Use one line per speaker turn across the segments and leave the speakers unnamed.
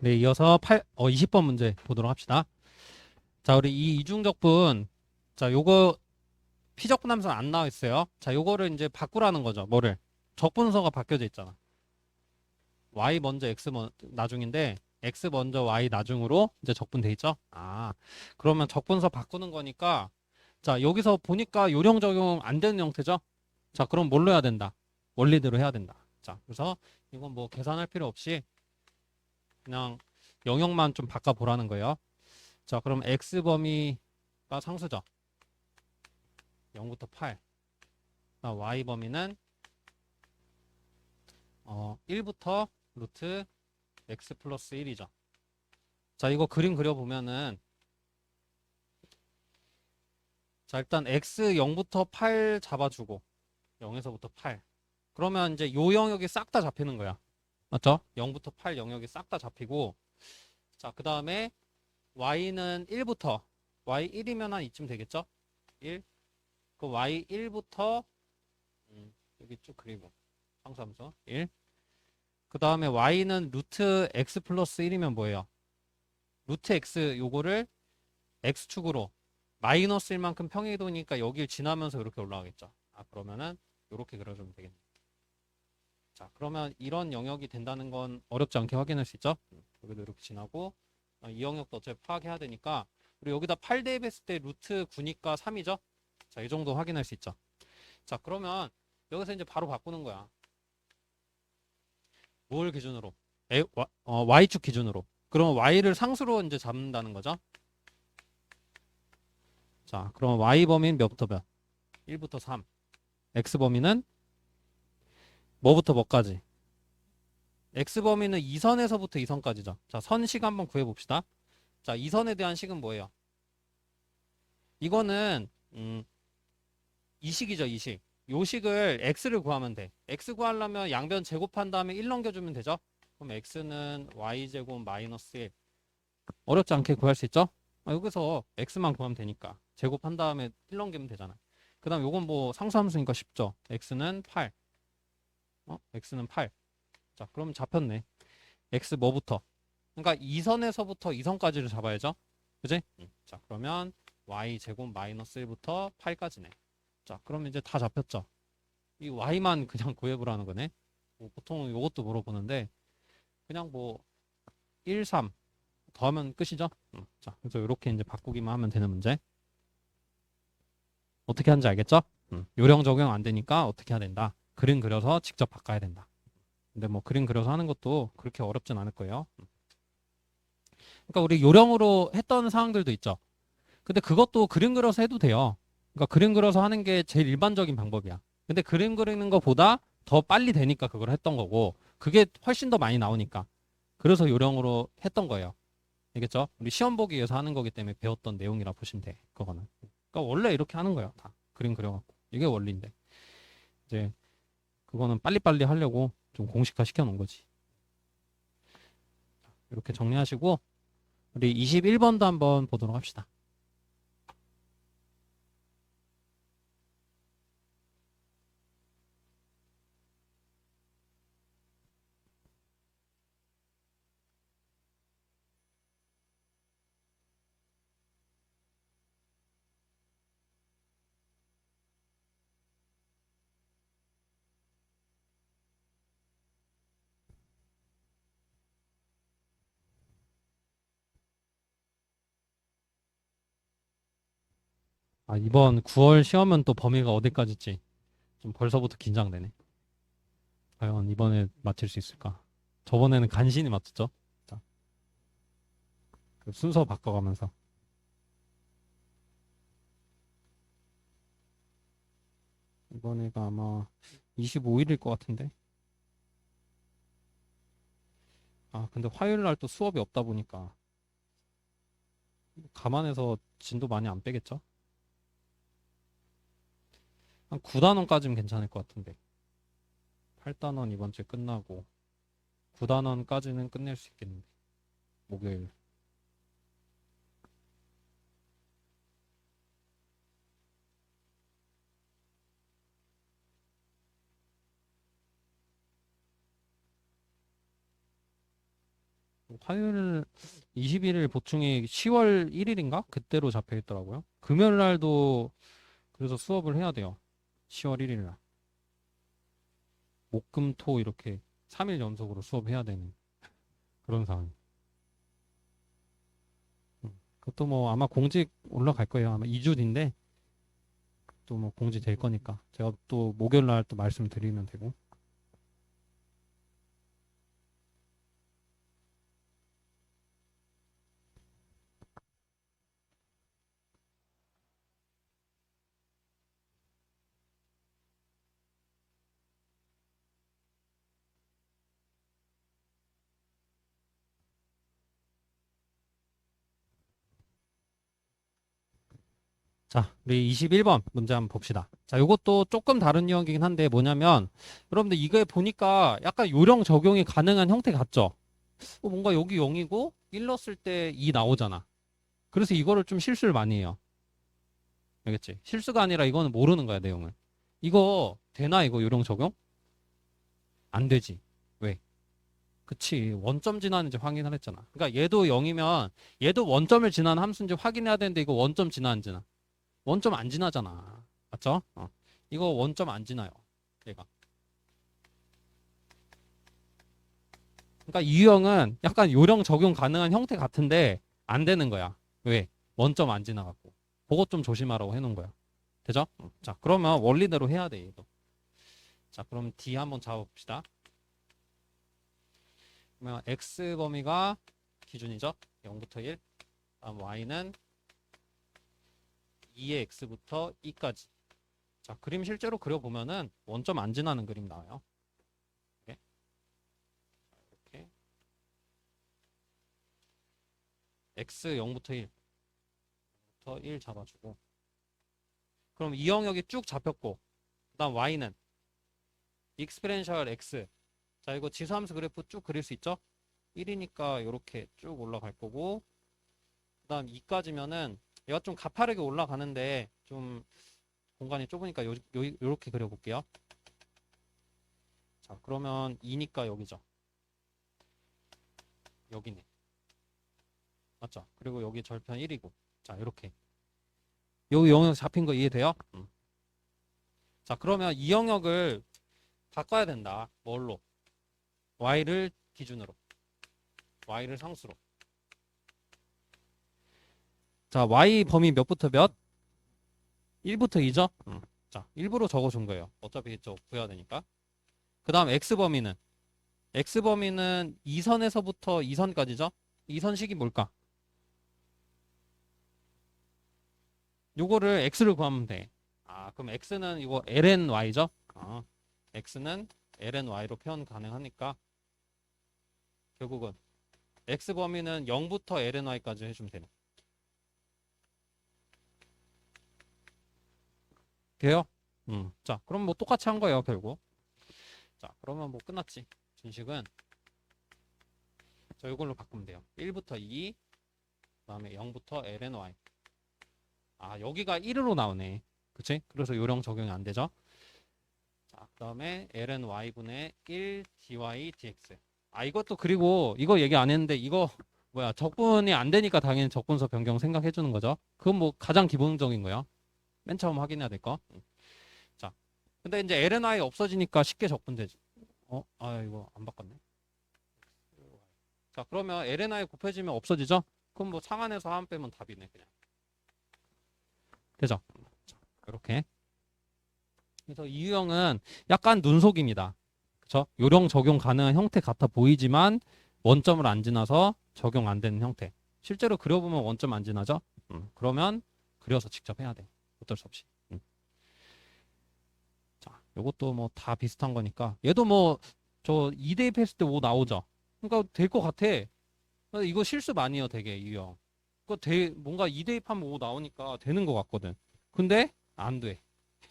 네, 이어서 20번 문제 보도록 합시다. 자, 우리 이 이중적분. 자, 요거 피적분함수 안 나와 있어요. 자, 요거를 이제 바꾸라는 거죠. 뭐를? 적분서가 바뀌어져 있잖아. y 먼저 x 나중인데 x 먼저 y 나중으로 이제 적분돼 있죠. 아, 그러면 적분서 바꾸는 거니까 자, 여기서 보니까 요령 적용 안 되는 형태죠. 자, 그럼 뭘로 해야 된다? 원리대로 해야 된다. 자, 그래서 이건 뭐 계산할 필요 없이 그냥 영역만 좀 바꿔 보라는 거예요. 자, 그럼 x 범위가 상수죠. 0부터 8. y 범위는 1부터 루트 x 플러스 1이죠. 자, 이거 그림 그려보면은 자, 일단 x 0부터 8 잡아주고 0에서부터 8. 그러면 이제 요 영역이 싹 다 잡히는 거야. 맞죠? 0부터 8 영역이 싹 다 잡히고 자, 그 다음에 y는 1부터 y 1이면 한 이쯤 되겠죠? 1. 그 y 1부터 여기 쭉 그리고 상수함수 1. 그 다음에 y는 루트 x 플러스 1이면 뭐예요? 루트 x 요거를 x축으로 마이너스 1만큼 평행이동이니까 여길 지나면서 이렇게 올라가겠죠. 아, 그러면은 이렇게 그려주면 되겠네. 자, 그러면 이런 영역이 된다는 건 어렵지 않게 확인할 수 있죠. 여기도 이렇게 지나고 이 영역도 어차피 파악해야 되니까 그리고 여기다 8 대입했을 때 루트 9니까 3이죠. 자, 이 정도 확인할 수 있죠. 자, 그러면 여기서 이제 바로 바꾸는 거야. 뭘 기준으로? y축 기준으로. 그럼 y를 상수로 이제 잡는다는 거죠. 자, 그럼 y 범위는 몇부터 몇? 1부터 3. x 범위는 뭐부터 뭐까지? x 범위는 2선에서부터 2선까지죠. 자, 선식 한번 구해 봅시다. 자, 2선에 대한 식은 뭐예요? 이거는 이식이죠, 이식. 요 식을 x를 구하면 돼. x 구하려면 양변 제곱한 다음에 1 넘겨주면 되죠. 그럼 x는 y제곱 마이너스 1. 어렵지 않게 구할 수 있죠? 여기서 x만 구하면 되니까 제곱한 다음에 1 넘기면 되잖아. 그 다음 요건 뭐 상수함수니까 쉽죠. x는 8. x는 8. 자, 그럼 잡혔네. x 뭐부터? 그러니까 2선에서부터 2선까지를 잡아야죠. 그지? 자, 그러면 y 제곱 마이너스 1부터 8까지네. 자, 그럼 이제 다 잡혔죠. 이 y만 그냥 구해보라는 거네. 뭐 보통 요것도 물어보는데 그냥 뭐 1, 3 더하면 끝이죠. 자, 그래서 이렇게 이제 바꾸기만 하면 되는 문제. 어떻게 하는지 알겠죠? 요령 적용 안 되니까 어떻게 해야 된다. 그림 그려서 직접 바꿔야 된다. 근데 뭐 그림 그려서 하는 것도 그렇게 어렵진 않을 거예요. 그러니까 우리 요령으로 했던 상황들도 있죠. 근데 그것도 그림 그려서 해도 돼요. 그러니까 그림 그려서 하는 게 제일 일반적인 방법이야. 근데 그림 그리는 것보다 더 빨리 되니까 그걸 했던 거고, 그게 훨씬 더 많이 나오니까. 그래서 요령으로 했던 거예요. 알겠죠? 우리 시험 보기 위해서 하는 거기 때문에 배웠던 내용이라 보시면 돼. 그거는. 그러니까 원래 이렇게 하는 거예요. 다. 그림 그려갖고. 이게 원리인데. 이제 그거는 빨리빨리 하려고 좀 공식화 시켜 놓은 거지. 이렇게 정리하시고, 우리 21번도 한번 보도록 합시다. 아, 이번 9월 시험은 또 범위가 어디까지지? 좀 벌써부터 긴장되네. 과연 이번에 맞힐 수 있을까? 저번에는 간신히 맞췄죠? 자, 그 순서 바꿔가면서. 이번에가 아마 25일일 것 같은데. 아, 근데 화요일 날 또 수업이 없다 보니까 감안해서 진도 많이 안 빼겠죠? 한 9단원까지는 괜찮을 것 같은데. 8단원 이번 주에 끝나고 9단원까지는 끝낼 수 있겠는데. 목요일. 화요일 21일 보충이 10월 1일인가? 그때로 잡혀 있더라고요. 금요일 날도 그래서 수업을 해야 돼요. 10월 1일 날. 목, 금, 토 이렇게 3일 연속으로 수업해야 되는 그런 상황. 그것도 뭐 아마 공직 올라갈 거예요. 아마 2주 뒤인데 또 뭐 공지 될 거니까 제가 또 목요일 날 또 말씀드리면 되고. 자, 우리 21번 문제 한번 봅시다. 자, 이것도 조금 다른 유형이긴 한데 뭐냐면 여러분들 이거에 보니까 약간 요령 적용이 가능한 형태 같죠? 뭔가 여기 0이고 1 넣었을 때 2 나오잖아. 그래서 이거를 좀 실수를 많이 해요. 알겠지? 실수가 아니라 이거는 모르는 거야, 내용을. 이거 되나 이거 요령 적용? 안 되지. 왜? 그치. 원점 지나는지 확인을 했잖아. 그러니까 얘도 0이면 얘도 원점을 지나는 함수인지 확인해야 되는데 이거 원점 지나는지나. 원점 안 지나잖아. 맞죠? 이거 원점 안 지나요. 얘가. 그러니까 이 유형은 약간 요령 적용 가능한 형태 같은데 안 되는 거야. 왜? 원점 안 지나갖고. 그것 좀 조심하라고 해놓은 거야. 되죠? 자, 그러면 원리대로 해야 돼, 얘도. 자, 그럼 D 한번 잡아봅시다. 그러면 X 범위가 기준이죠? 0부터 1. 다음 Y는 2의 X부터 2까지. 자, 그림 실제로 그려보면은 원점 안 지나는 그림 나와요. 이렇게. 이렇게. X 0부터 1. 0부터 1 잡아주고. 그럼 이 영역이 쭉 잡혔고, 그 다음 Y는 익스페렌셜 X. 자, 이거 지수함수 그래프 쭉 그릴 수 있죠? 1이니까 이렇게 쭉 올라갈 거고, 그 다음 2까지면은 얘가 좀 가파르게 올라가는데 좀 공간이 좁으니까 요렇게 그려볼게요. 자, 그러면 2니까 여기죠. 여기네. 맞죠? 그리고 여기 절편 1이고. 자, 이렇게. 요 영역 잡힌 거 이해돼요? 자, 그러면 이 영역을 바꿔야 된다. 뭘로? y를 기준으로. y를 상수로. 자, y 범위 몇부터 몇? 1부터 2죠? 자, 일부러 적어준 거예요. 어차피 저 구해야 되니까. 그 다음 x범위는? x범위는 2선에서부터 2선까지죠? 2선식이 뭘까? 요거를 x를 구하면 돼. 아, 그럼 x는 이거 lny죠? x는 lny로 표현 가능하니까 결국은 x 범위는 0부터 lny까지 해주면 되네. 돼요? 자, 그럼 뭐 똑같이 한 거예요, 결국. 자, 그러면 뭐 끝났지. 진식은 저 이걸로 바꾸면 돼요. 1부터 2, 그다음에 0부터 lny. 아, 여기가 1으로 나오네. 그치? 그래서 요령 적용이 안 되죠. 자, 그다음에 lny분의 1 dy dx. 아, 이것도 그리고 이거 얘기 안 했는데 이거 뭐야 적분이 안 되니까 당연히 적분서 변경 생각해 주는 거죠. 그건 뭐 가장 기본적인 거야. 맨 처음 확인해야 될 거. 자, 근데 이제 lni 없어지니까 쉽게 적분되지. 아, 이거 안 바꿨네. 자, 그러면 lni 곱해지면 없어지죠? 그럼 뭐 상한에서 하한 빼면 답이네, 그냥. 되죠? 자, 이렇게. 그래서 이 유형은 약간 눈속임이다. 그쵸? 요령 적용 가능한 형태 같아 보이지만 원점을 안 지나서 적용 안 되는 형태. 실제로 그려보면 원점 안 지나죠? 그러면 그려서 직접 해야 돼. 어쩔 수 없이. 자, 요것도 뭐 다 비슷한 거니까. 얘도 뭐 저 2대입 했을 때 5 나오죠? 그러니까 될 것 같아. 이거 실수 많이 해요, 되게 이 유형. 뭔가 2대입하면 5 나오니까 되는 것 같거든. 근데 안 돼.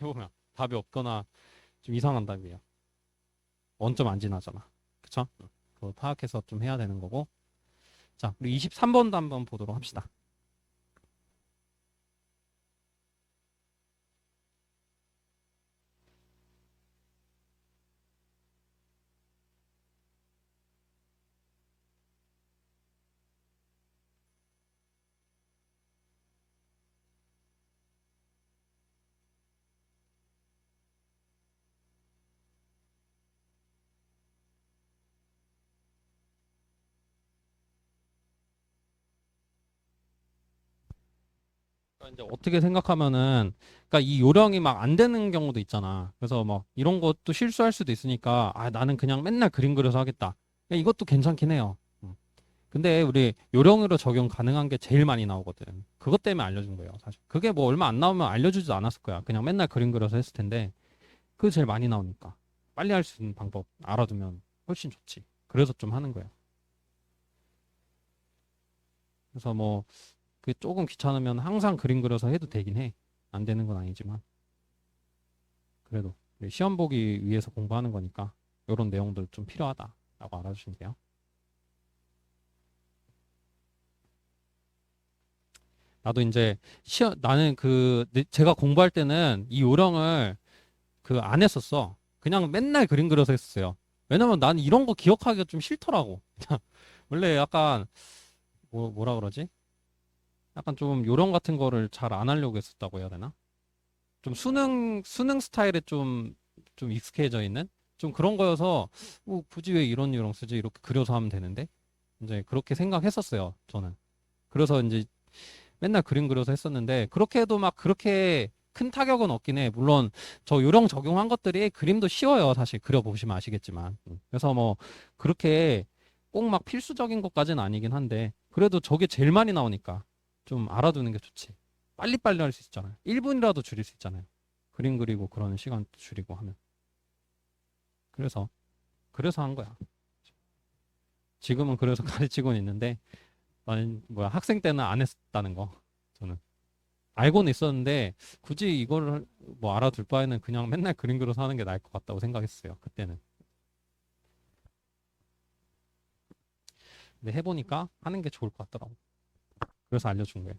해보면 답이 없거나 좀 이상한 답이에요. 원점 안 지나잖아. 그쵸? 그거 파악해서 좀 해야 되는 거고. 자, 우리 23번도 한번 보도록 합시다. 이제 어떻게 생각하면은, 그러니까 이 요령이 막 안 되는 경우도 있잖아. 그래서 뭐 이런 것도 실수할 수도 있으니까, 아, 나는 그냥 맨날 그림 그려서 하겠다. 이것도 괜찮긴 해요. 근데 우리 요령으로 적용 가능한 게 제일 많이 나오거든. 그것 때문에 알려준 거예요, 사실. 그게 뭐 얼마 안 나오면 알려주지도 않았을 거야. 그냥 맨날 그림 그려서 했을 텐데, 그게 제일 많이 나오니까. 빨리 할 수 있는 방법 알아두면 훨씬 좋지. 그래서 좀 하는 거야. 그래서 뭐, 그 조금 귀찮으면 항상 그림 그려서 해도 되긴 해. 안 되는 건 아니지만. 그래도 시험 보기 위해서 공부하는 거니까 이런 내용들 좀 필요하다라고 알아주시면 돼요. 나도 이제 나는 제가 공부할 때는 이 요령을 그 안 했었어. 그냥 맨날 그림 그려서 했었어요. 왜냐면 난 이런 거 기억하기가 좀 싫더라고. 원래 약간 뭐라 그러지? 약간 좀 요령 같은 거를 잘 안 하려고 했었다고 해야 되나? 좀 수능 스타일에 좀 익숙해져 있는 좀 그런 거여서 뭐 굳이 왜 이런 요령 쓰지? 이렇게 그려서 하면 되는데 이제 그렇게 생각했었어요. 저는. 그래서 이제 맨날 그림 그려서 했었는데 그렇게 해도 막 그렇게 큰 타격은 없긴 해. 물론 저 요령 적용한 것들이 그림도 쉬워요. 사실 그려보시면 아시겠지만. 그래서 뭐 그렇게 꼭 막 필수적인 것까지는 아니긴 한데 그래도 저게 제일 많이 나오니까 좀 알아두는 게 좋지. 빨리빨리 할 수 있잖아요. 1분이라도 줄일 수 있잖아요. 그림 그리고 그러는 시간 줄이고 하면. 그래서 한 거야. 지금은 그래서 가르치고는 있는데 나는 뭐야 학생 때는 안 했다는 거. 저는. 알고는 있었는데 굳이 이걸 뭐 알아둘 바에는 그냥 맨날 그림 그려서 하는 게 나을 것 같다고 생각했어요. 그때는. 근데 해보니까 하는 게 좋을 것 같더라고. 그래서 알려준 거예요.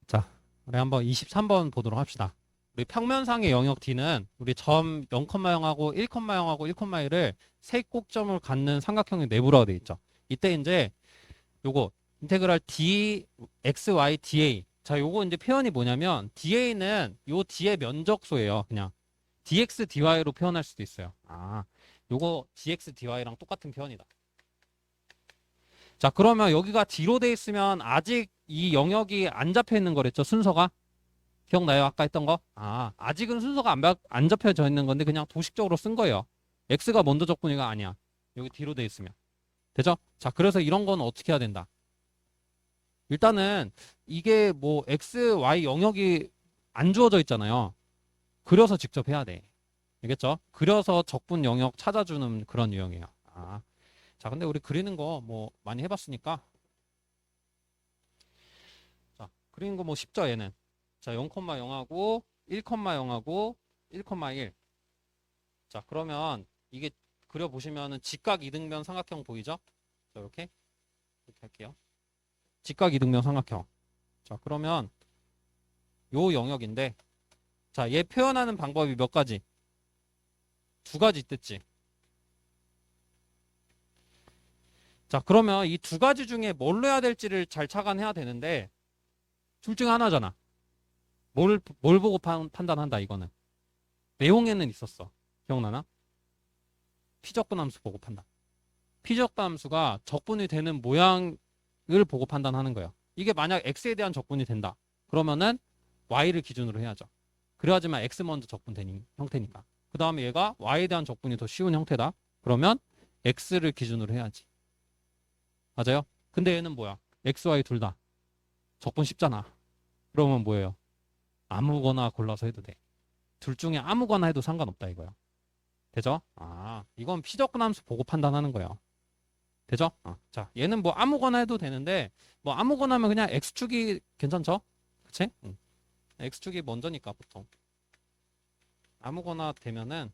자, 우리 한번 23번 보도록 합시다. 우리 평면상의 영역 D는 우리 점 0,0하고 1,0하고 1,1을 세 꼭점을 갖는 삼각형의 내부라고 되어 있죠. 이때 이제 요거 인테그랄 d x y dA. 자, 요거 이제 표현이 뭐냐면 da는 요 d의 면적소예요. 그냥 dx dy로 표현할 수도 있어요. 아, 요거 dx dy랑 똑같은 표현이다. 자, 그러면 여기가 d로 돼 있으면 아직 이 영역이 안 잡혀 있는 거랬죠, 순서가? 기억나요? 아까 했던 거? 아, 아직은 순서가 안 잡혀져 있는 건데 그냥 도식적으로 쓴 거예요. x가 먼저 적분이가 아니야. 여기 d로 돼 있으면. 되죠? 자, 그래서 이런 건 어떻게 해야 된다? 일단은 이게 뭐 x, y 영역이 안 주어져 있잖아요. 그려서 직접 해야 돼. 알겠죠? 그려서 적분 영역 찾아주는 그런 유형이에요. 아, 자, 근데 우리 그리는 거 뭐 많이 해봤으니까. 자, 그리는 거 뭐 쉽죠, 얘는. 자, 0,0하고 1,0하고 1,1. 자, 그러면 이게 그려보시면은 직각 이등변 삼각형 보이죠? 자, 이렇게 할게요. 직각 이등변 삼각형. 자, 그러면 요 영역인데, 자, 얘 표현하는 방법이 몇 가지? 두 가지 있댔지. 자, 그러면 이 두 가지 중에 뭘로 해야 될지를 잘 착안해야 되는데, 둘 중에 하나잖아. 뭘 보고 판단한다, 이거는. 내용에는 있었어. 기억나나? 피적분함수 보고 판단. 피적분함수가 적분이 되는 모양을 보고 판단하는 거예요. 이게 만약 x에 대한 적분이 된다. 그러면은 y를 기준으로 해야죠. 그래야지만 x 먼저 적분되는 형태니까. 그 다음에 얘가 y에 대한 적분이 더 쉬운 형태다. 그러면 x를 기준으로 해야지. 맞아요? 근데 얘는 뭐야? x, y 둘 다 적분 쉽잖아. 그러면 뭐예요? 아무거나 골라서 해도 돼. 둘 중에 아무거나 해도 상관없다 이거야. 되죠? 아, 이건 피적분함수 보고 판단하는 거예요. 되죠? 자, 얘는 뭐 아무거나 해도 되는데 뭐 아무거나 하면 그냥 x축이 괜찮죠? 그치? 응. x축이 먼저니까 보통. 아무거나 되면은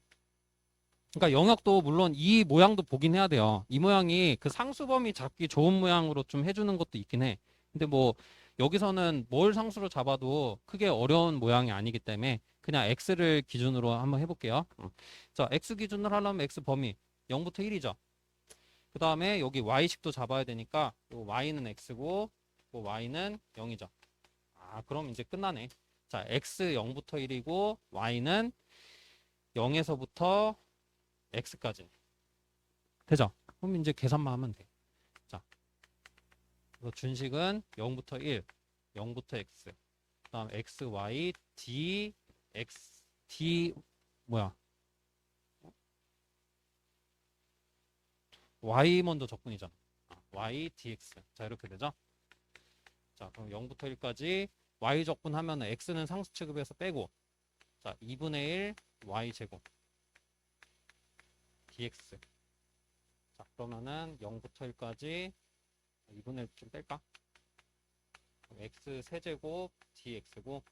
그러니까 영역도 물론 이 모양도 보긴 해야 돼요. 이 모양이 그 상수범위 잡기 좋은 모양으로 좀 해주는 것도 있긴 해. 근데 뭐 여기서는 뭘 상수로 잡아도 크게 어려운 모양이 아니기 때문에 그냥 x를 기준으로 한번 해볼게요. 자, x 기준으로 하려면 x 범위 0부터 1이죠. 그 다음에 여기 y식도 잡아야 되니까 요 y는 x고 요 y는 0이죠. 아, 그럼 이제 끝나네. 자, x 0부터 1이고 y는 0에서부터 x까지. 되죠? 그럼 이제 계산만 하면 돼. 자, 그래서 준식은 0부터 1, 0부터 x. 그다음 x, y, d, x, d 뭐야? y 먼저 적분이잖아. y, dx. 자, 이렇게 되죠? 자, 그럼 0부터 1까지 y 적분하면 x는 상수 취급해서 빼고, 자, 2분의 1 y 제곱 dx. 자, 그러면은 0부터 1까지 2분의 1 좀 뺄까? x 세제곱 dx고,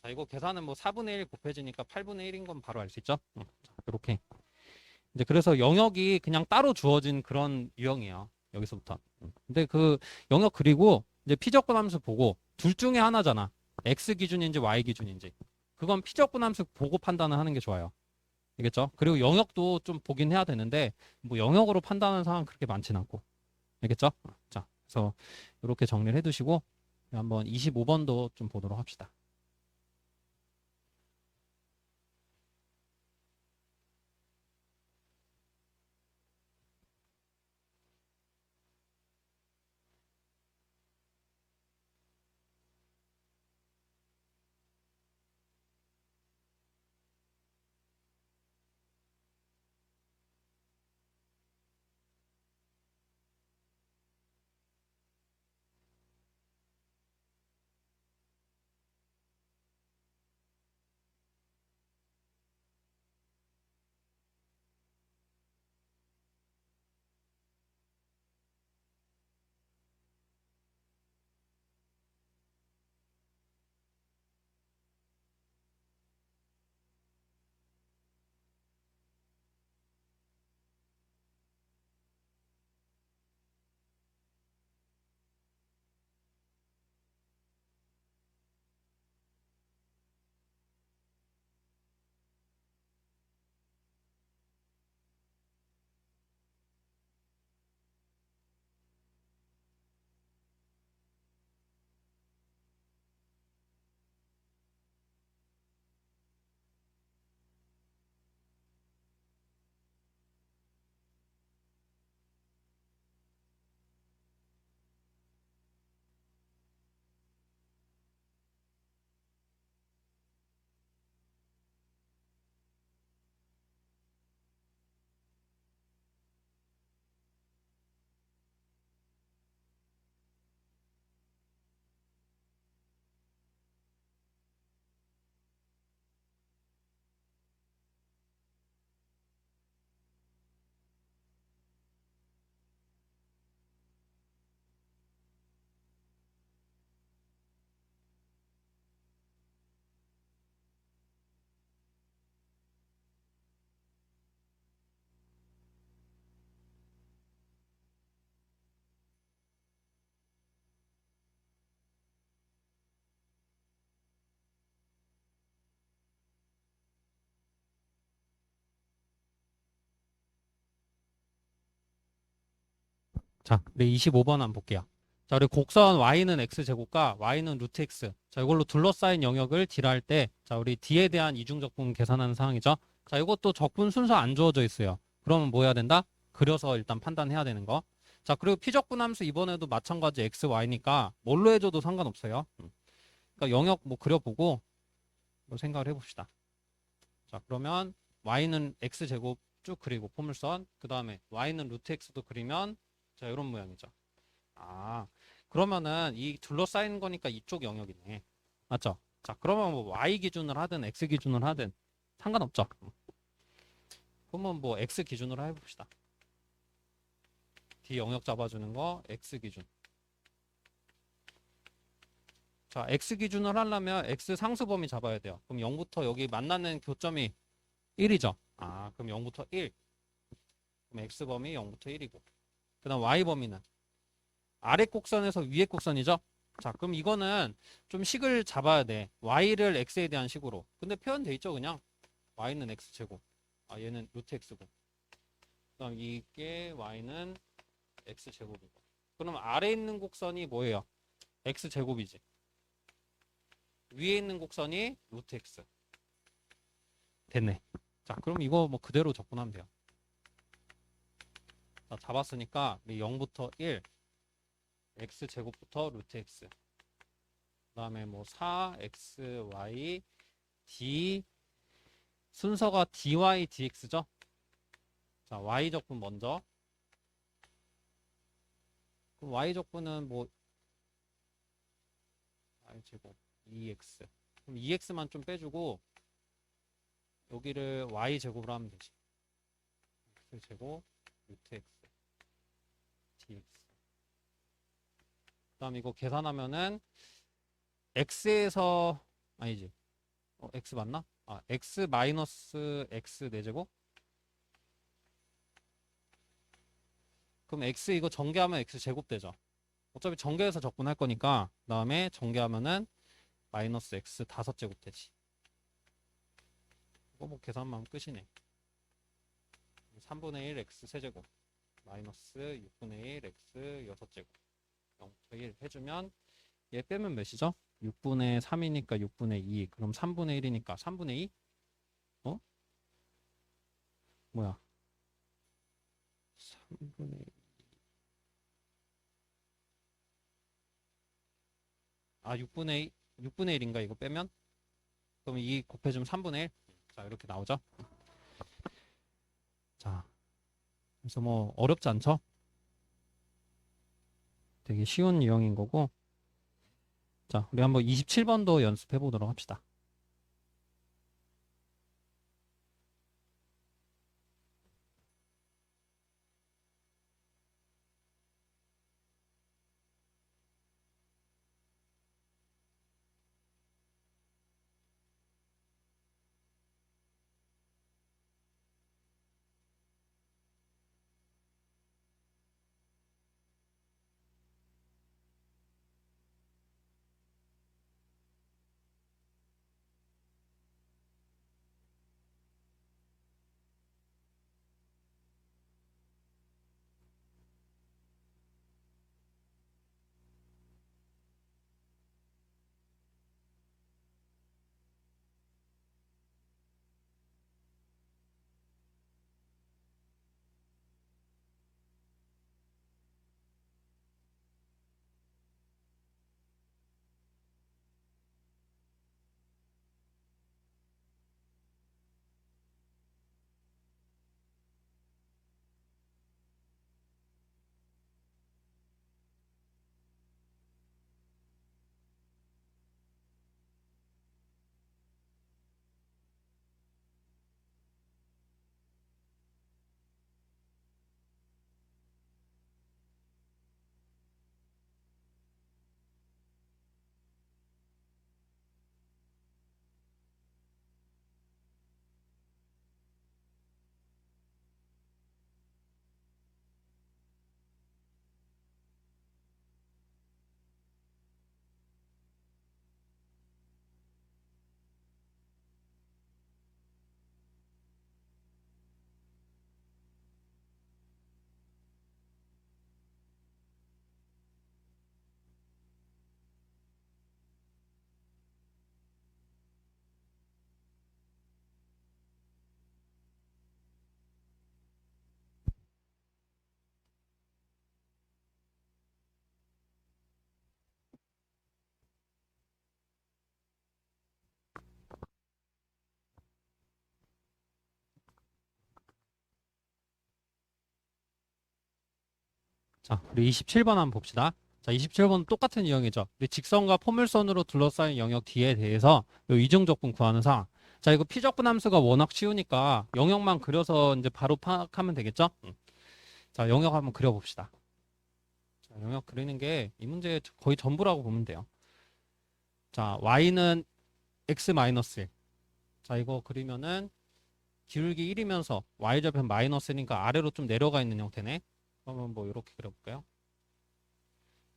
자, 이거 계산은 뭐 4분의 1 곱해지니까 8분의 1인 건 바로 알 수 있죠? 자, 이렇게. 이제 그래서 영역이 그냥 따로 주어진 그런 유형이에요. 여기서부터. 근데 그 영역 그리고 이제 피적분 함수 보고 둘 중에 하나잖아. x 기준인지 y 기준인지. 그건 피적분 함수 보고 판단을 하는 게 좋아요. 알겠죠? 그리고 영역도 좀 보긴 해야 되는데 뭐 영역으로 판단하는 상황 그렇게 많진 않고. 알겠죠? 자, 그래서 이렇게 정리를 해두시고 한번 25번도 좀 보도록 합시다. 자, 우리 25번 한번 볼게요. 자, 우리 곡선 y는 x제곱과 y는 루트 x. 자, 이걸로 둘러싸인 영역을 D라 할 때, 자, 우리 D에 대한 이중적분 계산하는 상황이죠. 자, 이것도 적분 순서 안 주어져 있어요. 그러면 뭐 해야 된다? 그려서 일단 판단해야 되는 거. 자, 그리고 피적분 함수 이번에도 마찬가지 x, y니까 뭘로 해줘도 상관없어요. 그러니까 영역 뭐 그려보고 뭐 생각을 해봅시다. 자, 그러면 y는 x제곱 쭉 그리고 포물선. 그 다음에 y는 루트 x도 그리면 자, 이런 모양이죠. 아, 그러면은 이 둘러싸이는 거니까 이쪽 영역이네. 맞죠? 자, 그러면 뭐 y 기준으로 하든 x 기준으로 하든 상관없죠. 그러면 뭐 x 기준으로 해봅시다. D 영역 잡아주는 거 x 기준. 자, x 기준으로 하려면 x 상수 범위 잡아야 돼요. 그럼 0부터 여기 만나는 교점이 1이죠. 아, 그럼 0부터 1. 그럼 x 범위 0부터 1이고. 그다음 y 범위는 아래 곡선에서 위에 곡선이죠. 자, 그럼 이거는 좀 식을 잡아야 돼. y를 x에 대한 식으로. 근데 표현돼 있죠, 그냥. y는 x제곱. 아, 얘는 루트 x고. 그다음 이게 y는 x제곱이고. 그럼 아래에 있는 곡선이 뭐예요? x제곱이지. 위에 있는 곡선이 루트 x. 됐네. 자, 그럼 이거 뭐 그대로 접근하면 돼요. 자, 잡았으니까 우리 0부터 1, x제곱부터 루트 x. 그 다음에 뭐 4, y, d, 순서가 dy, dx죠? 자, y적분 먼저. 그럼 y적분은 뭐 y제곱 2x. 그럼 2x만 좀 빼주고 여기를 y제곱으로 하면 되지. x제곱 루트 x dx. 그 다음 이거 계산하면은 x에서 아니지. x 맞나? 아, x 마이너스 x 4제곱? 그럼 x 이거 전개하면 x 제곱 되죠. 어차피 전개해서 적분할 거니까 그 다음에 전개하면은 마이너스 x 5제곱 되지. 이거 뭐 계산만 하면 끝이네. 3분의 1 x 세제곱 마이너스 6분의 1 x 6제곱 0부터 1 해주면 얘 빼면 몇이죠? 6분의 3이니까 6분의 2. 그럼 3분의 1이니까 3분의 2? 어? 뭐야? 3분의 2. 아, 6분의 1인가 이거 빼면? 그럼 2 곱해주면 3분의 1. 자, 이렇게 나오죠? 자, 그래서 뭐 어렵지 않죠? 되게 쉬운 유형인 거고. 자, 우리 한번 27번도 연습해 보도록 합시다. 자, 우리 27번 한번 봅시다. 자, 27번 똑같은 유형이죠. 우리 직선과 포물선으로 둘러싸인 영역 D에 대해서 요 이중적분 구하는 상황. 자, 이거 피적분 함수가 워낙 쉬우니까 영역만 그려서 이제 바로 파악하면 되겠죠? 자, 영역 한번 그려봅시다. 자, 영역 그리는 게 이 문제 거의 전부라고 보면 돼요. 자, y는 x-1. 자, 이거 그리면은 기울기 1이면서 y좌편 마이너스니까 아래로 좀 내려가 있는 형태네. 그러면 뭐 이렇게 그려볼까요?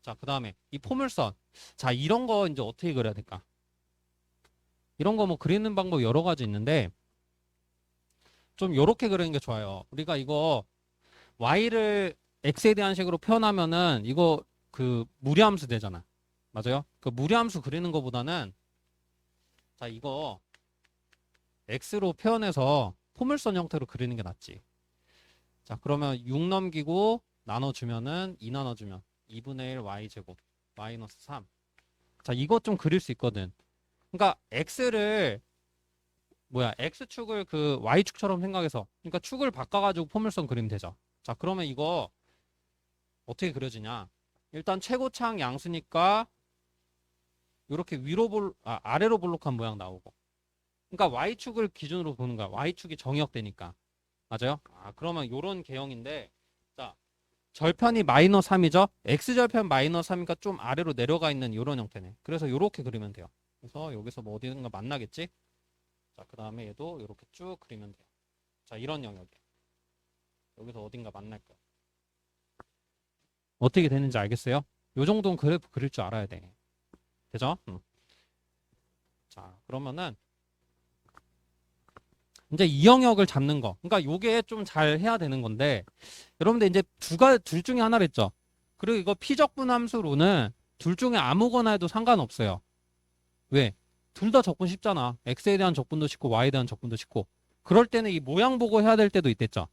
자, 그 다음에 이 포물선. 자, 이런 거 이제 어떻게 그려야 될까? 이런 거 뭐 그리는 방법 여러 가지 있는데 좀 이렇게 그리는 게 좋아요. 우리가 이거 y를 x에 대한 식으로 표현하면은 이거 그 무리함수 되잖아. 맞아요? 그 무리함수 그리는 것보다는 자, 이거 x로 표현해서 포물선 형태로 그리는 게 낫지. 자, 그러면 6 넘기고 나눠주면은 2 나눠주면 2분의 1 y제곱 마이너스 3. 자, 이거 좀 그릴 수 있거든. 그러니까 x축을 그 y축처럼 생각해서, 그러니까 축을 바꿔가지고 포물선 그리면 되죠. 자, 그러면 이거 어떻게 그려지냐? 일단 최고차항 양수니까 이렇게 아래로 볼록한 모양 나오고. 그러니까 y축을 기준으로 보는 거야. y축이 정의역되니까. 맞아요? 그러면 이런 개형인데, 자, 절편이 마이너스 3이죠? x절편 마이너스 3이니까 좀 아래로 내려가 있는 이런 형태네. 그래서 이렇게 그리면 돼요. 그래서 여기서 뭐 어디든가 만나겠지? 자, 그 다음에 얘도 이렇게 쭉 그리면 돼요. 자, 이런 영역이에요. 여기서 어딘가 만날 거야. 어떻게 되는지 알겠어요? 요 정도는 그래프 그릴 줄 알아야 돼. 되죠? 자, 그러면은 이제 이 영역을 잡는 거. 그러니까 요게 좀 잘 해야 되는 건데, 여러분들 이제 둘 중에 하나를 했죠. 그리고 이거 피적분 함수로는 둘 중에 아무거나 해도 상관없어요. 왜? 둘 다 적분 쉽잖아. x에 대한 적분도 쉽고 y에 대한 적분도 쉽고. 그럴 때는 이 모양 보고 해야 될 때도 있댔죠.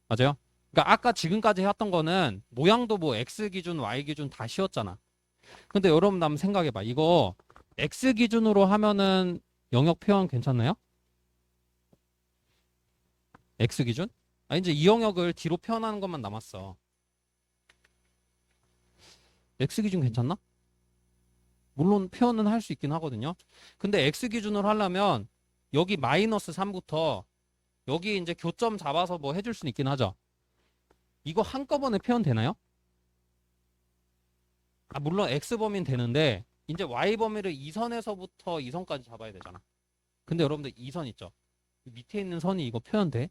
맞아요? 그러니까 아까 지금까지 해왔던 거는 모양도 뭐 x 기준, y 기준 다 쉬웠잖아. 근데 여러분 한번 생각해봐. 이거 x 기준으로 하면은 영역 표현 괜찮나요? x 기준? 이제 이 영역을 뒤로 표현하는 것만 남았어. x 기준 괜찮나? 물론 표현은 할 수 있긴 하거든요. 근데 x 기준으로 하려면 여기 마이너스 3부터 여기 이제 교점 잡아서 뭐 해줄 수는 있긴 하죠. 이거 한꺼번에 표현 되나요? 물론 x 범위는 되는데 이제 y 범위를 2선에서부터 2선까지 잡아야 되잖아. 근데 여러분들 2선 있죠? 밑에 있는 선이 이거 표현돼?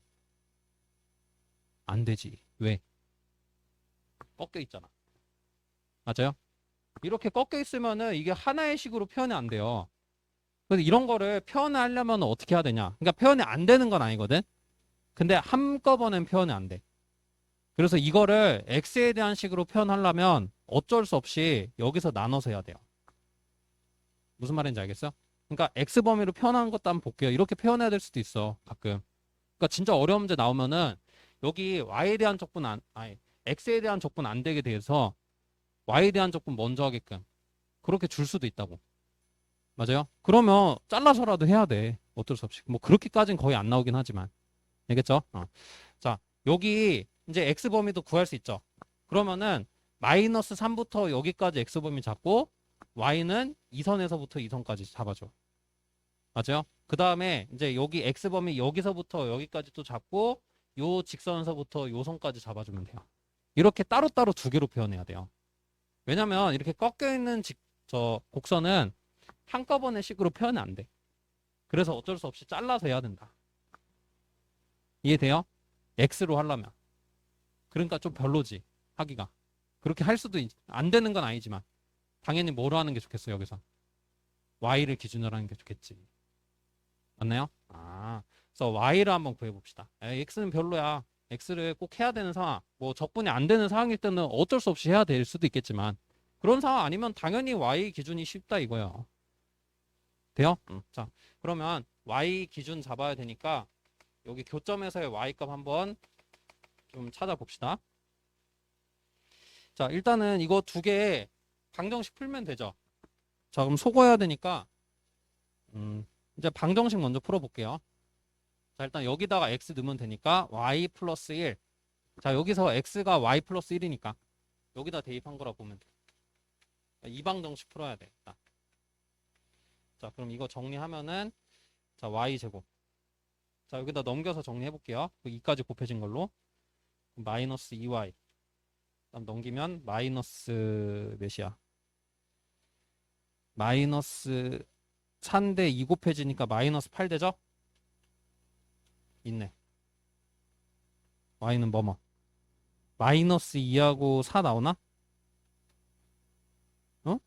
안 되지. 왜? 꺾여 있잖아. 맞아요? 이렇게 꺾여 있으면은 이게 하나의 식으로 표현이 안 돼요. 그래서 이런 거를 표현하려면 어떻게 해야 되냐? 그러니까 표현이 안 되는 건 아니거든. 근데 한꺼번엔 표현이 안 돼. 그래서 이거를 x에 대한 식으로 표현하려면 어쩔 수 없이 여기서 나눠서 해야 돼요. 무슨 말인지 알겠어? 그러니까 x 범위로 표현하는 것도 한번 볼게요. 이렇게 표현해야 될 수도 있어. 가끔. 그러니까 진짜 어려운 문제 나오면은 여기 y에 대한 적분 x에 대한 적분 안 되게 돼서 y에 대한 적분 먼저 하게끔 그렇게 줄 수도 있다고. 맞아요? 그러면 잘라서라도 해야 돼. 어쩔 수 없이. 뭐 그렇게까지는 거의 안 나오긴 하지만. 알겠죠? 자, 여기 이제 x 범위도 구할 수 있죠. 그러면은 마이너스 3부터 여기까지 x 범위 잡고 y는 2선에서부터 2선까지 잡아줘. 맞아요? 그 다음에 이제 여기 x 범위 여기서부터 여기까지 또 잡고 요 직선에서부터 요 선까지 잡아주면 돼요. 이렇게 따로따로 두 개로 표현해야 돼요. 왜냐면 이렇게 꺾여 있는 곡선은 한꺼번에 식으로 표현이 안 돼. 그래서 어쩔 수 없이 잘라서 해야 된다. 이해돼요? x로 하려면. 그러니까 좀 별로지. 하기가. 그렇게 할 수도 안 되는 건 아니지만 당연히 뭐로 하는 게 좋겠어 여기서. y를 기준으로 하는 게 좋겠지. 맞나요? 그래서 y를 한번 구해봅시다. x는 별로야. x를 꼭 해야 되는 상황. 뭐 적분이 안 되는 상황일 때는 어쩔 수 없이 해야 될 수도 있겠지만 그런 상황 아니면 당연히 y 기준이 쉽다 이거예요. 돼요? 자, 그러면 y 기준 잡아야 되니까 여기 교점에서의 y값 한번 좀 찾아봅시다. 자, 일단은 이거 두 개 방정식 풀면 되죠. 자, 그럼 속어야 되니까 이제 방정식 먼저 풀어볼게요. 자, 일단 여기다가 x 넣으면 되니까 y 플러스 1. 자, 여기서 x가 y 플러스 1이니까 여기다 대입한 거라 보면 돼. 이 방정식 풀어야 돼. 자, 그럼 이거 정리하면은 자, y제곱. 자, 여기다 넘겨서 정리해 볼게요. 2까지 곱해진 걸로 마이너스 2y. 그다음 넘기면 마이너스 몇이야? 마이너스 4인데 2 곱해지니까 마이너스 8 되죠? 있네. y는 뭐뭐? 마이너스 2하고 4 나오나? 어?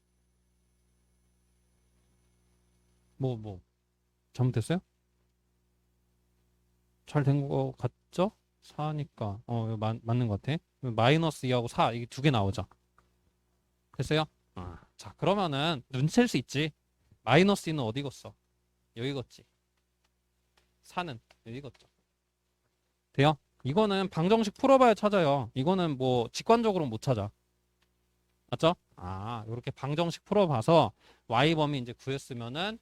뭐 잘못됐어요? 잘 된 거 같죠? 4니까 이거 맞는 것 같아. 마이너스 2하고 4 이게 두 개 나오죠. 됐어요? 자, 그러면은 눈치챌 수 있지. 마이너스 2는 어디 갔어? 여기 걷지. 4는 여기 걷죠. 돼요? 이거는 방정식 풀어봐야 찾아요. 이거는 뭐 직관적으로 못 찾아. 맞죠? 아, 이렇게 방정식 풀어봐서 y 범위 이제 구했으면은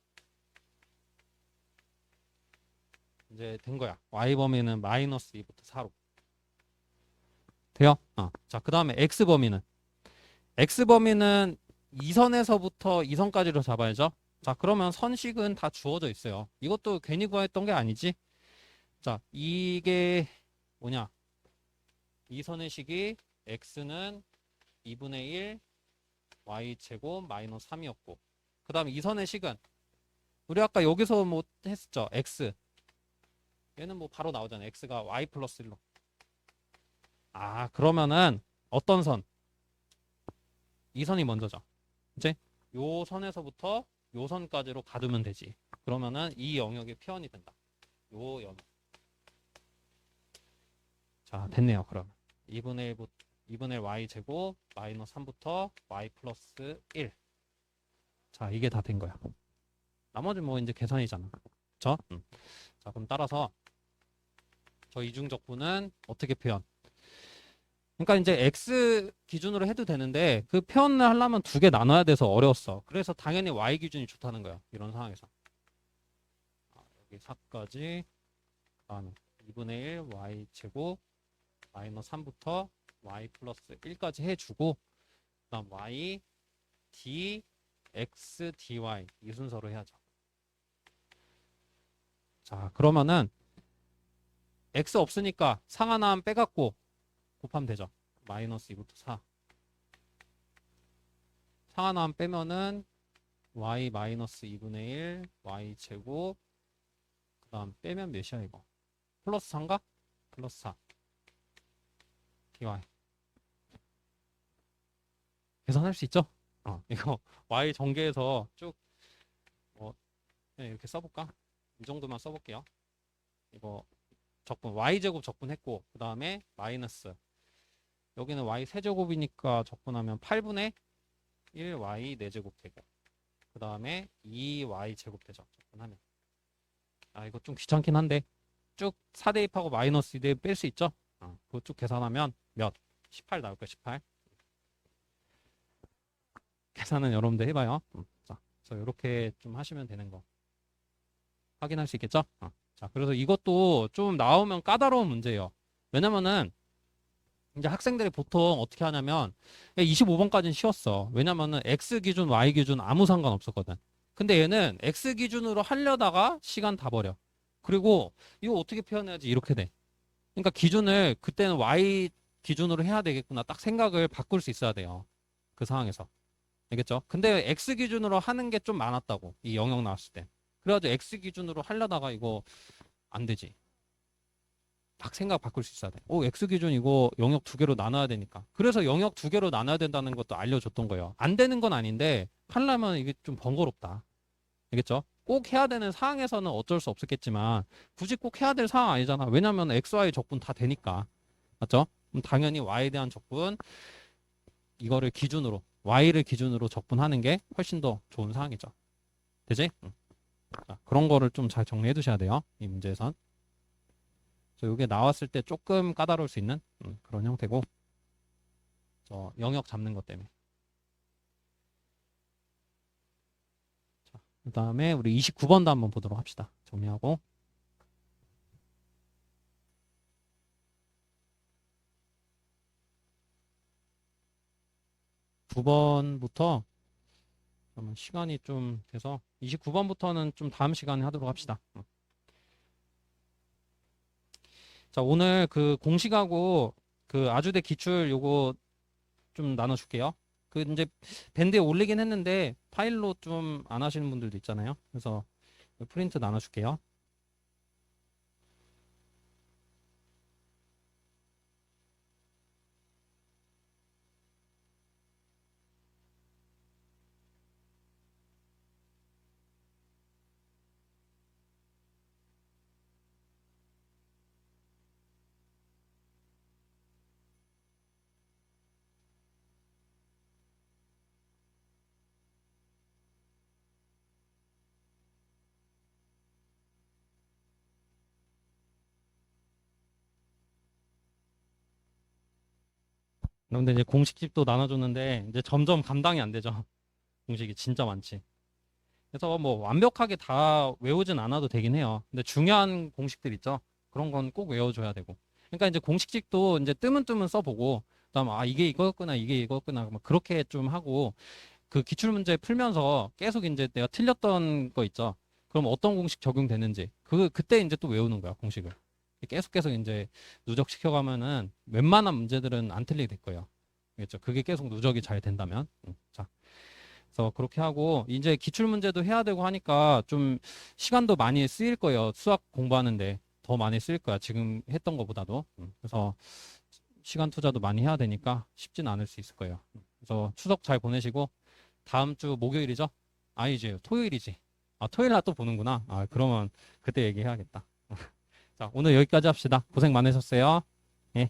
이제 된 거야. y 범위는 마이너스 2부터 4로. 돼요? 자, 그 다음에 x 범위는 이선에서부터 2선까지로 잡아야죠. 자, 그러면 선식은 다 주어져 있어요. 이것도 괜히 구했던 게 아니지. 자, 이게 뭐냐? 이 선의 식이 x는 2분의 1 y제곱 마이너스 3이었고, 그 다음에 이 선의 식은 우리 아까 여기서 뭐 했었죠? x. 얘는 뭐 바로 나오잖아요. x가 y 플러스 1로. 아, 그러면은 어떤 선? 이 선이 먼저죠. 이제 요 선에서부터 요 선까지로 가두면 되지. 그러면은 이 영역이 표현이 된다. 요 영역. 자, 됐네요. 그러면 2분의 1 y 제곱 마이너스 3부터 y 플러스 1. 자, 이게 다 된 거야. 나머지 뭐 이제 계산이잖아. 그쵸? 자, 그럼 따라서 저 이중적분은 어떻게 표현? 그러니까 이제 x 기준으로 해도 되는데 그 표현을 하려면 두 개 나눠야 돼서 어려웠어. 그래서 당연히 y 기준이 좋다는 거야. 이런 상황에서. 여기 4까지 그다음에 2분의 1 y 제곱 마이너스 3부터 y 플러스 1까지 해주고 그다음 y d x dy 이 순서로 해야죠. 자, 그러면은 x 없으니까 상하나함 빼갖고 곱하면 되죠. 마이너스 2부터 4. 상하나함 빼면은 y 마이너스 2분의 1 y 제곱 그 다음 빼면 몇이야 이거? 플러스 3가? 플러스 4 dy 계산할 수 있죠? 이거 y 전개해서 쭉 이렇게 써볼까? 이 정도만 써볼게요. 이거 적분 y제곱 적분했고 그 다음에 마이너스 여기는 y 세제곱이니까 적분하면 8분의 1y 4제곱 되고 그 다음에 2y 제곱 되죠. 적분하면 이거 좀 귀찮긴 한데 쭉 4대입하고 마이너스 2대입 뺄 수 있죠? 그거 쭉 계산하면 몇? 18 나올 거야. 18 계산은 여러분들 해봐요. 자, 그래서 이렇게 좀 하시면 되는 거 확인할 수 있겠죠? 자, 그래서 이것도 좀 나오면 까다로운 문제예요. 왜냐면은 이제 학생들이 보통 어떻게 하냐면 25번까지는 쉬웠어. 왜냐면은 x 기준, y 기준 아무 상관없었거든. 근데 얘는 x 기준으로 하려다가 시간 다 버려. 그리고 이거 어떻게 표현해야지 이렇게 돼. 그러니까 기준을 그때는 y 기준으로 해야 되겠구나. 딱 생각을 바꿀 수 있어야 돼요. 그 상황에서. 알겠죠? 근데 x 기준으로 하는 게 좀 많았다고. 이 영역 나왔을 때. 그래가지고 x 기준으로 하려다가 이거 안 되지. 딱 생각 바꿀 수 있어야 돼. X 기준 이거 영역 두 개로 나눠야 되니까. 그래서 영역 두 개로 나눠야 된다는 것도 알려줬던 거예요. 안 되는 건 아닌데 하려면 이게 좀 번거롭다. 알겠죠? 꼭 해야 되는 상황에서는 어쩔 수 없었겠지만 굳이 꼭 해야 될 상황 아니잖아. 왜냐면 X, Y 적분 다 되니까. 맞죠? 그럼 당연히 Y에 대한 적분 이거를 기준으로 Y를 기준으로 적분하는 게 훨씬 더 좋은 상황이죠. 되지? 자, 그런 거를 좀 잘 정리해 두셔야 돼요. 이 문제에선. 이게 나왔을 때 조금 까다로울 수 있는 그런 형태고 저 영역 잡는 것 때문에. 자, 그 다음에 우리 29번도 한번 보도록 합시다. 정리하고 9번부터 그러면 시간이 좀 돼서 29번부터는 좀 다음 시간에 하도록 합시다. 자, 오늘 그 공식하고 그 아주대 기출 요거 좀 나눠줄게요. 그 이제 밴드에 올리긴 했는데 파일로 좀 안 하시는 분들도 있잖아요. 그래서 프린트 나눠줄게요. 그런데 이제 공식집도 나눠줬는데 이제 점점 감당이 안 되죠. 공식이 진짜 많지. 그래서 뭐 완벽하게 다 외우진 않아도 되긴 해요. 근데 중요한 공식들 있죠. 그런 건 꼭 외워줘야 되고. 그러니까 이제 공식집도 이제 뜨문뜨문 써보고, 그다음 아 이게 이거였구나, 이게 이거였구나, 막 그렇게 좀 하고 그 기출 문제 풀면서 계속 이제 내가 틀렸던 거 있죠. 그럼 어떤 공식 적용되는지 그때 이제 또 외우는 거야 공식을. 계속 이제 누적시켜가면은 웬만한 문제들은 안 틀리게 될 거예요. 알겠죠? 그게 계속 누적이 잘 된다면. 자. 그래서 그렇게 하고 이제 기출 문제도 해야 되고 하니까 좀 시간도 많이 쓰일 거예요. 수학 공부하는데 더 많이 쓰일 거야. 지금 했던 것보다도. 그래서 시간 투자도 많이 해야 되니까 쉽진 않을 수 있을 거예요. 그래서 추석 잘 보내시고 다음 주 목요일이죠? 아니지, 토요일이지. 아, 토요일 날 또 보는구나. 아, 그러면 그때 얘기해야겠다. 자, 오늘 여기까지 합시다. 고생 많으셨어요. 예.